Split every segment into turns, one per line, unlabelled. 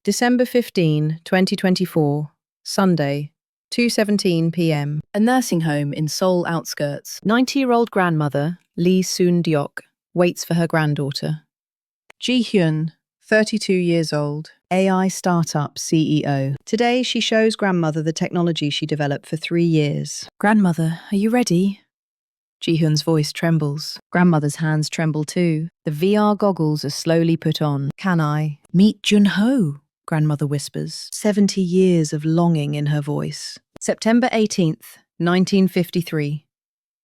December 15, 2024, Sunday, 2:17 p.m. A nursing home in Seoul outskirts. 90-year-old grandmother, Lee Soon-deok, waits for her granddaughter. Ji-hyun, 32 years old, AI startup CEO. Today, she shows grandmother the technology she developed for 3 years. Grandmother, are you ready? Ji-hyun's voice trembles. Grandmother's hands tremble too. The VR goggles are slowly put on. Can I meet Jun-ho? Grandmother whispers. 70 years of longing in her voice. September 18th, 1953.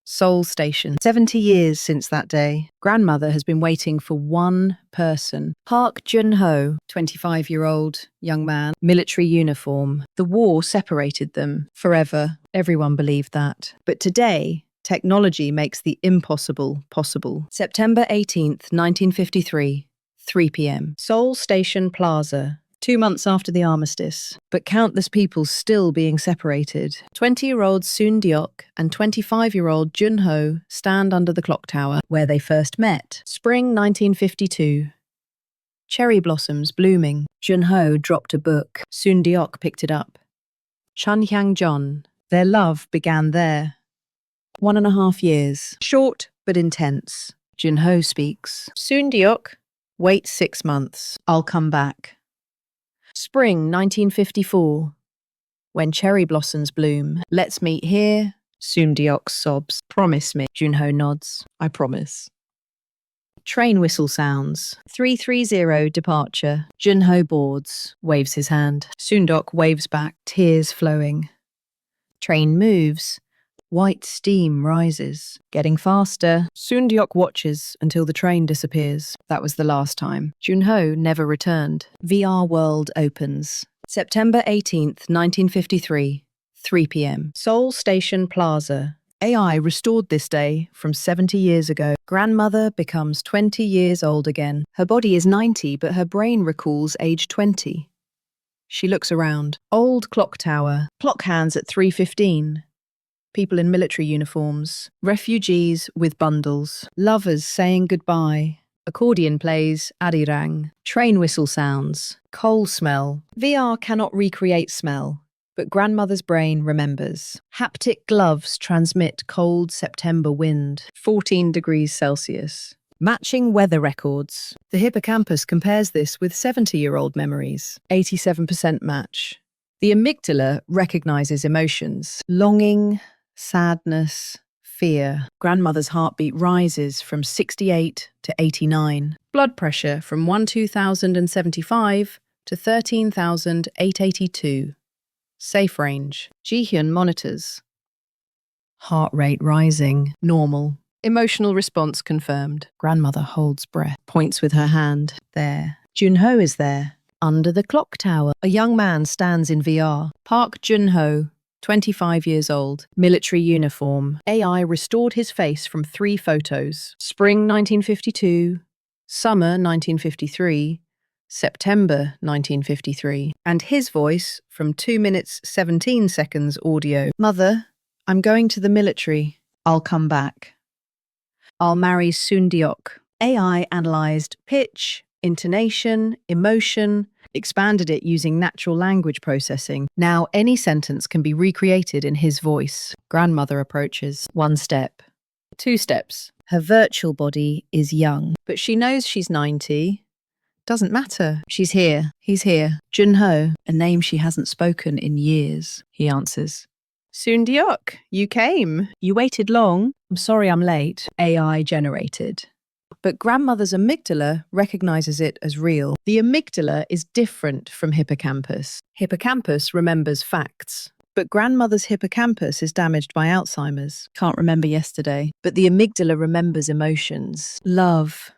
Seoul Station. 70 years since that day. Grandmother has been waiting for one person. Park Jun-ho, 25-year-old young man, military uniform. The war separated them forever. Everyone believed that. But today, technology makes the impossible possible. September 18th, 1953, 3 p.m. Seoul Station Plaza. 2 months after the armistice, but countless people still being separated. 20-year-old Soon-deok and 25-year-old Jun-ho stand under the clock tower where they first met. Spring 1952. Cherry blossoms blooming. Jun-ho dropped a book. Soon-deok picked it up. Chunhyang-jeon. Their love began there. 1.5 years. Short but intense. Jun-ho speaks. Soon-deok, wait 6 months. I'll come back. Spring 1954. When cherry blossoms bloom. Let's meet here. Soon-deok sobs. Promise me. Jun-ho nods. I promise. Train whistle sounds. 330 departure. Jun-ho boards. Waves his hand. Soon-deok waves back. Tears flowing. Train moves. White steam rises. Getting faster. Soon-deok watches until the train disappears. That was the last time. Jun-ho never returned. VR world opens. September 18th, 1953, 3 p.m. Seoul Station Plaza. AI restored this day from 70 years ago. Grandmother becomes 20 years old again. Her body is 90, but her brain recalls age 20. She looks around. Old clock tower. Clock hands at 3:15. People in military uniforms, refugees with bundles, lovers saying goodbye. Accordion plays, arirang. Train whistle sounds, coal smell. VR cannot recreate smell, but grandmother's brain remembers. Haptic gloves transmit cold September wind, 14 degrees Celsius. Matching weather records. The hippocampus compares this with 70-year-old memories, 87% match. The amygdala recognizes emotions, longing, sadness, fear. Grandmother's heartbeat rises from 68 to 89. Blood pressure from 12,075 to 13,882. Safe range. Ji-hyun monitors. Heart rate rising. Normal. Emotional response confirmed. Grandmother holds breath. Points with her hand. There. Jun-ho is there. Under the clock tower. A young man stands in VR. Park Jun-ho, 25 years old, military uniform. AI restored his face from 3 photos. Spring 1952, summer 1953, September 1953, and his voice from 2 minutes 17 seconds audio. Mother, I'm going to the military. I'll come back. I'll marry Soon-deok. AI analyzed pitch, intonation, emotion, expanded it using natural language processing. Now any sentence can be recreated in his voice. Grandmother approaches. 1 step. 2 steps. Her virtual body is young, but she knows she's 90. Doesn't matter. She's here. He's here. Jun-ho, a name she hasn't spoken in years. He answers. Soon-deok, you came. You waited long. I'm sorry I'm late. AI generated. But grandmother's amygdala recognizes it as real. The amygdala is different from hippocampus. Hippocampus remembers facts. But grandmother's hippocampus is damaged by Alzheimer's. Can't remember yesterday. But the amygdala remembers emotions. Love.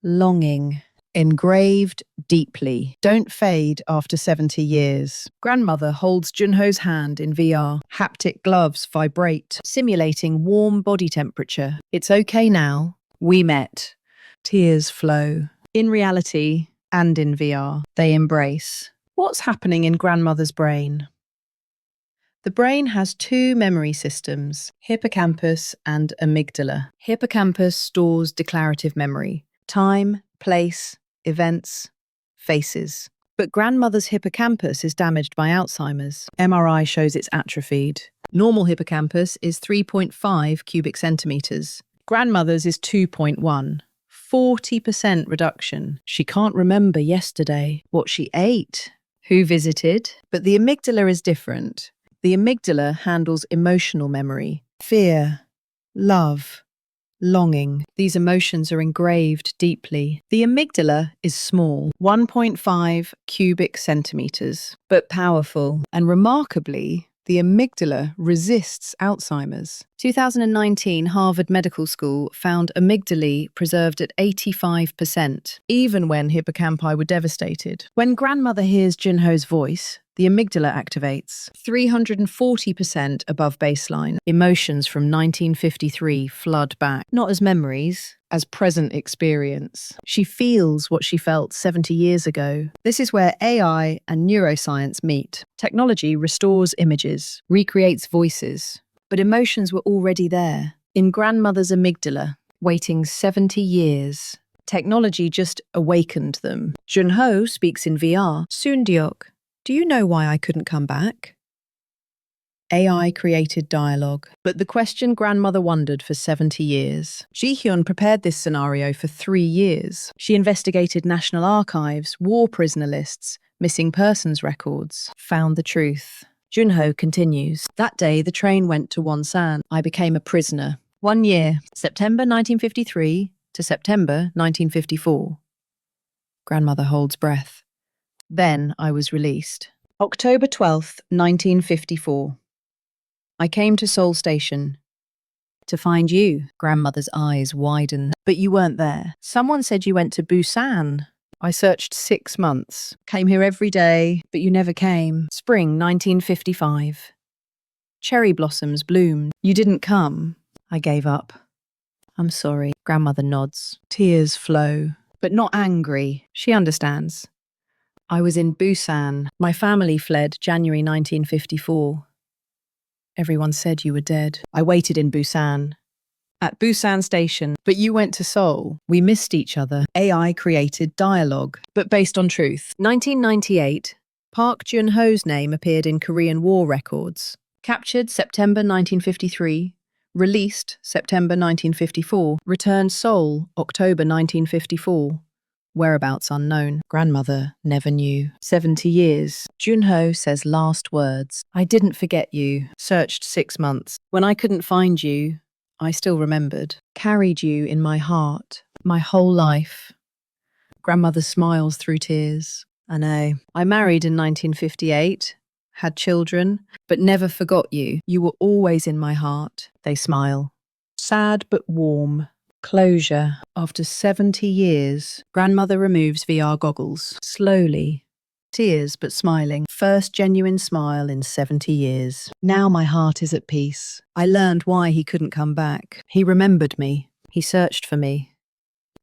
Longing. Engraved deeply. Don't fade after 70 years. Grandmother holds Jun-ho's hand in VR. Haptic gloves vibrate, simulating warm body temperature. It's okay now. We met. Tears flow. In reality and in VR, they embrace. What's happening in grandmother's brain? The brain has 2 memory systems, hippocampus and amygdala. Hippocampus stores declarative memory, time, place, events, faces. But grandmother's hippocampus is damaged by Alzheimer's. MRI shows it's atrophied. Normal hippocampus is 3.5 cubic centimeters. Grandmother's is 2.1. 40% reduction. She can't remember yesterday, what she ate, who visited. But the amygdala is different. The amygdala handles emotional memory, fear, love, longing. These emotions are engraved deeply. The amygdala is small, 1.5 cubic centimeters, but powerful. And remarkably, the amygdala resists Alzheimer's. 2019 Harvard Medical School found amygdalae preserved at 85%, even when hippocampi were devastated. When grandmother hears Jun-ho's voice, the amygdala activates, 340% above baseline. Emotions from 1953 flood back, not as memories, as present experience. She feels what she felt 70 years ago. This is where AI and neuroscience meet. Technology restores images, recreates voices, but emotions were already there, in grandmother's amygdala, waiting 70 years. Technology just awakened them. Jun-ho speaks in VR. Soon-deok, do you know why I couldn't come back? AI created dialogue, but the question grandmother wondered for 70 years. Ji-hyun prepared this scenario for 3 years. She investigated National Archives, war prisoner lists, missing persons records, found the truth. Jun-ho continues, that day the train went to Wonsan. I became a prisoner. 1 year, September 1953 to September 1954. Grandmother holds breath. Then I was released. October 12th, 1954. I came to Seoul Station to find you. Grandmother's eyes widen. But you weren't there. Someone said you went to Busan. I searched 6 months. Came here every day, but you never came. Spring 1955. Cherry blossoms bloomed. You didn't come. I gave up. I'm sorry. Grandmother nods. Tears flow, but not angry. She understands. I was in Busan. My family fled January 1954. Everyone said you were dead. I waited in Busan. At Busan Station, but you went to Seoul. We missed each other. AI created dialogue, but based on truth. 1998, Park Jun-ho's name appeared in Korean War records. Captured September 1953, released September 1954, returned Seoul October 1954. Whereabouts unknown. Grandmother never knew. 70 years. Jun-ho says last words. I didn't forget you. Searched 6 months. When I couldn't find you, I still remembered. Carried you in my heart. My whole life. Grandmother smiles through tears. I know. I married in 1958. Had children, but never forgot you. You were always in my heart. They smile. Sad but warm. Closure. After 70 years, grandmother removes VR goggles. Slowly. Tears but smiling. First genuine smile in 70 years. Now my heart is at peace. I learned why he couldn't come back. He remembered me. He searched for me.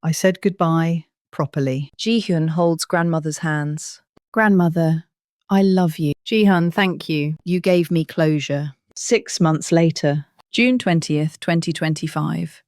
I said goodbye properly. Ji-hyun holds grandmother's hands. Grandmother, I love you. Ji-hyun, thank you. You gave me closure. 6 months later, June 20th, 2025.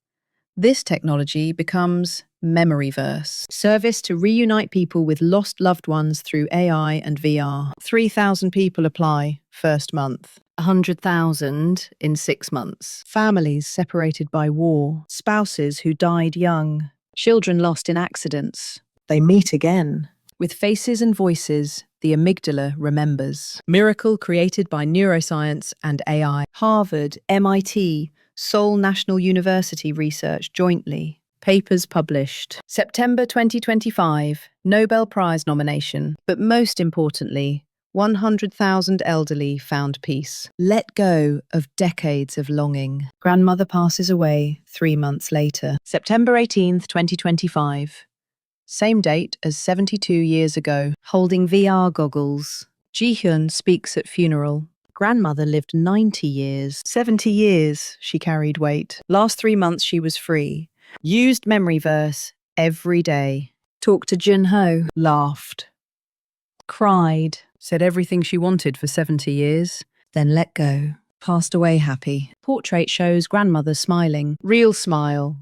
This technology becomes Memoryverse, service to reunite people with lost loved ones through AI and VR. 3,000 people apply first month. 100,000 in 6 months. Families separated by war. Spouses who died young. Children lost in accidents. They meet again. With faces and voices, the amygdala remembers. Miracle created by neuroscience and AI. Harvard, MIT, Seoul National University research jointly. Papers published. September 2025, Nobel Prize nomination. But most importantly, 100,000 elderly found peace. Let go of decades of longing. Grandmother passes away 3 months later. September 18th, 2025. Same date as 72 years ago. Holding VR goggles. Ji-hyun speaks at funeral. Grandmother lived 90 years. 70 years she carried weight. Last 3 months she was free. Used Memoryverse every day. Talked to Jun-ho. Laughed. Cried. Said everything she wanted for 70 years. Then let go. Passed away happy. Portrait shows grandmother smiling. Real smile.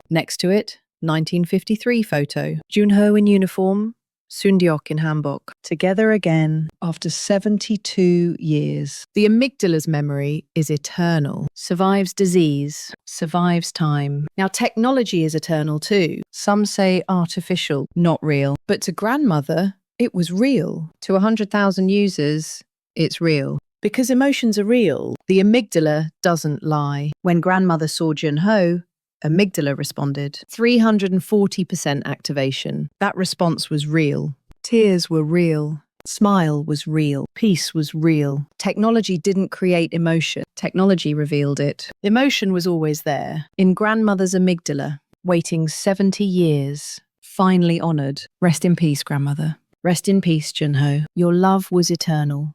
Next to it, 1953 photo. Jun-ho in uniform. Sundeok in hanbok. Together again after 72 years. The amygdala's memory is eternal. Survives disease, survives time. Now technology is eternal too. Some say artificial, not real. But to grandmother, it was real. To 100,000 users, it's real. Because emotions are real, the amygdala doesn't lie. When grandmother saw Jun-ho, amygdala responded. 340% activation. That response was real. Tears were real. Smile was real. Peace was real. Technology didn't create emotion. Technology revealed it. Emotion was always there. In grandmother's amygdala, waiting 70 years. Finally honored. Rest in peace, grandmother. Rest in peace, Jun-ho. Your love was eternal.